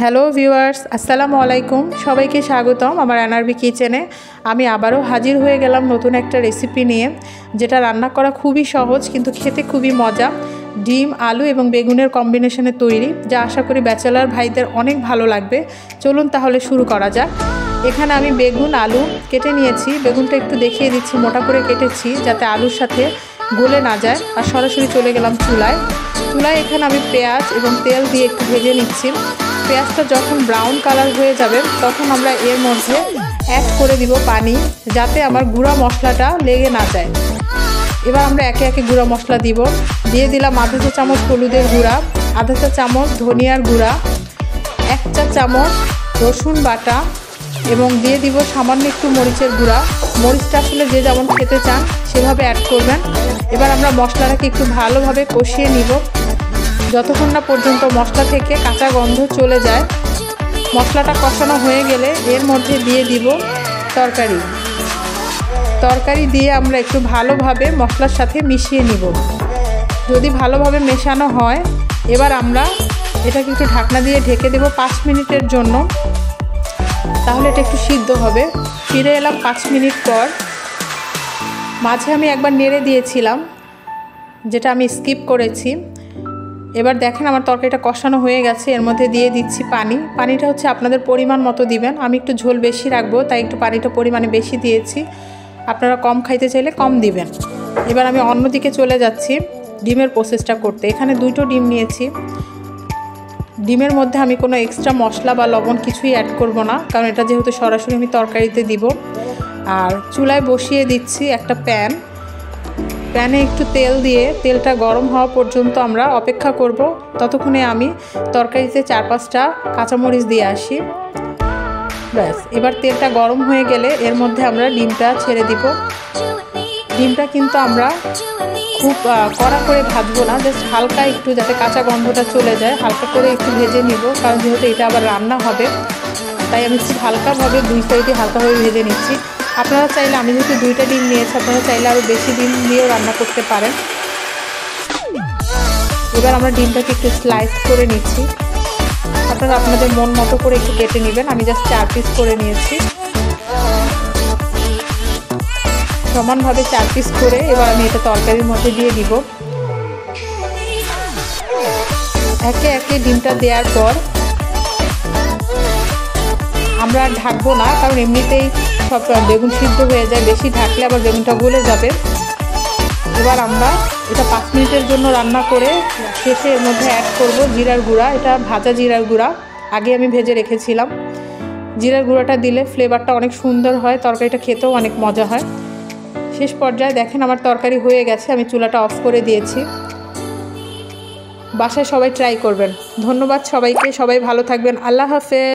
Hello viewers, আসসালামু আলাইকুম। সবাইকে স্বাগতম আমার এনআরবি কিচেনে। আমি আবারও হাজির হয়ে গেলাম নতুন একটা রেসিপি নিয়ে, যেটা রান্না করা খুবই সহজ কিন্তু খেতে খুবই মজা। ডিম, আলু এবং বেগুনের কম্বিনেশনে তৈরি, যা আশা করি ব্যাচেলার ভাইদের অনেক ভালো লাগবে। চলুন তাহলে শুরু করা যাক। এখানে আমি বেগুন, আলু কেটে নিয়েছি। বেগুনটা একটু দেখিয়ে দিচ্ছি, মোটা করে কেটেছি যাতে আলুর সাথে গলে না যায়। আর সরাসরি চলে গেলাম চুলায়। এখানে আমি পেঁয়াজ এবং তেল দিয়ে একটু ভেজে নিচ্ছি। পেঁয়াজটা যখন ব্রাউন কালার হয়ে যাবে তখন আমরা এর মধ্যে অ্যাড করে দিব পানি, যাতে আমার গুঁড়া মশলাটা লেগে না যায়। এবার আমরা একে একে গুঁড়া মশলা দিয়ে দিলাম আধা চা চামচ হলুদের গুঁড়া, আধা চা চামচ ধনিয়ার গুঁড়া, 1 চা চামচ রসুন বাটা এবং দিয়ে দিব সামান্য একটু মরিচের গুঁড়া। মরিচটা আসলে যে যেমন খেতে চান সেভাবে অ্যাড করবেন। এবার আমরা মশলাটাকে একটু ভালোভাবে কষিয়ে নিব যতক্ষণ না পর্যন্ত মশলা থেকে কাঁচা গন্ধ চলে যায়। মশলাটা কষানো হয়ে গেলে এর মধ্যে দিয়ে দিব তরকারি দিয়ে আমরা একটু ভালোভাবে মশলার সাথে মিশিয়ে নিব। যদি ভালোভাবে মেশানো হয়, এবার আমরা এটাকে একটু ঢাকনা দিয়ে ঢেকে দেব 5 মিনিটের জন্য, তাহলে এটা একটু সিদ্ধ হবে। ফিরে এলাম 5 মিনিট পর। মাঝে আমি একবার নেড়ে দিয়েছিলাম, যেটা আমি স্কিপ করেছি। এবার দেখেন আমার তরকারিটা কষানো হয়ে গেছে। এর মধ্যে দিয়ে দিচ্ছি পানিটা হচ্ছে আপনাদের পরিমাণ মতো দিবেন। আমি একটু ঝোল বেশি রাখবো, তাই একটু পানিটা পরিমাণে বেশি দিয়েছি। আপনারা কম খাইতে চাইলে কম দিবেন। এবার আমি অন্যদিকে চলে যাচ্ছি ডিমের প্রসেসটা করতে। এখানে 2টো ডিম নিয়েছি। ডিমের মধ্যে আমি কোনো এক্সট্রা মশলা বা লবণ কিছুই অ্যাড করব না, কারণ এটা যেহেতু সরাসরি আমি তরকারিতে দিব। আর চুলায় বসিয়ে দিচ্ছি একটা প্যানে একটু তেল দিয়ে তেলটা গরম হওয়া পর্যন্ত আমরা অপেক্ষা করব। ততক্ষণে আমি তরকারিতে 4-5টা কাঁচামরিচ দিয়ে আসি। ব্যাস, এবার তেলটা গরম হয়ে গেলে এর মধ্যে আমরা ডিমটা ছেড়ে দিব। ডিমটা কিন্তু আমরা খুব কড়া করে ভাজবো না, জাস্ট হালকা একটু, যাতে কাঁচা গন্ধটা চলে যায়, হালকা করে একটু ভেজে নিব। কারণ যেহেতু এটা আবার রান্না হবে, তাই আমি খুব হালকাভাবে 2 সাইডে হালকাভাবে ভেজে নিচ্ছি। আপনারা চাইলে, আমি যেহেতু 2টা ডিম নিয়েছি, আপনারা চাইলে আরও বেশি ডিম দিয়েও রান্না করতে পারেন। এবার আমরা ডিমটাকে একটু স্লাইস করে নিচ্ছি। আপনারা আপনাদের মন মতো করে একটু কেটে নেবেন। আমি জাস্ট 4 পিস করে নিয়েছি। সমানভাবে 4 পিস করে এবার আমি এটা তরকারির মধ্যে দিয়ে দিব। একে একে ডিমটা দেওয়ার পর আমরা ঢাকবো না, কারণ এমনিতেই সব বেগুন সিদ্ধ হয়ে যায়। বেশি ঢাকলে আবার বেগুনটা গলে যাবে। এবার আমরা এটা 5 মিনিটের জন্য রান্না করে শেষে এর মধ্যে অ্যাড করব জিরার গুঁড়া। এটা ভাজা জিরার গুঁড়া, আগে আমি ভেজে রেখেছিলাম। জিরার গুঁড়াটা দিলে ফ্লেভারটা অনেক সুন্দর হয়, তরকারিটা খেতেও অনেক মজা হয়। শেষ পর্যায়ে দেখেন আমার তরকারি হয়ে গেছে। আমি চুলাটা অফ করে দিয়েছি। বাসায় সবাই ট্রাই করবেন। ধন্যবাদ সবাইকে। সবাই ভালো থাকবেন। আল্লাহ হাফেজ।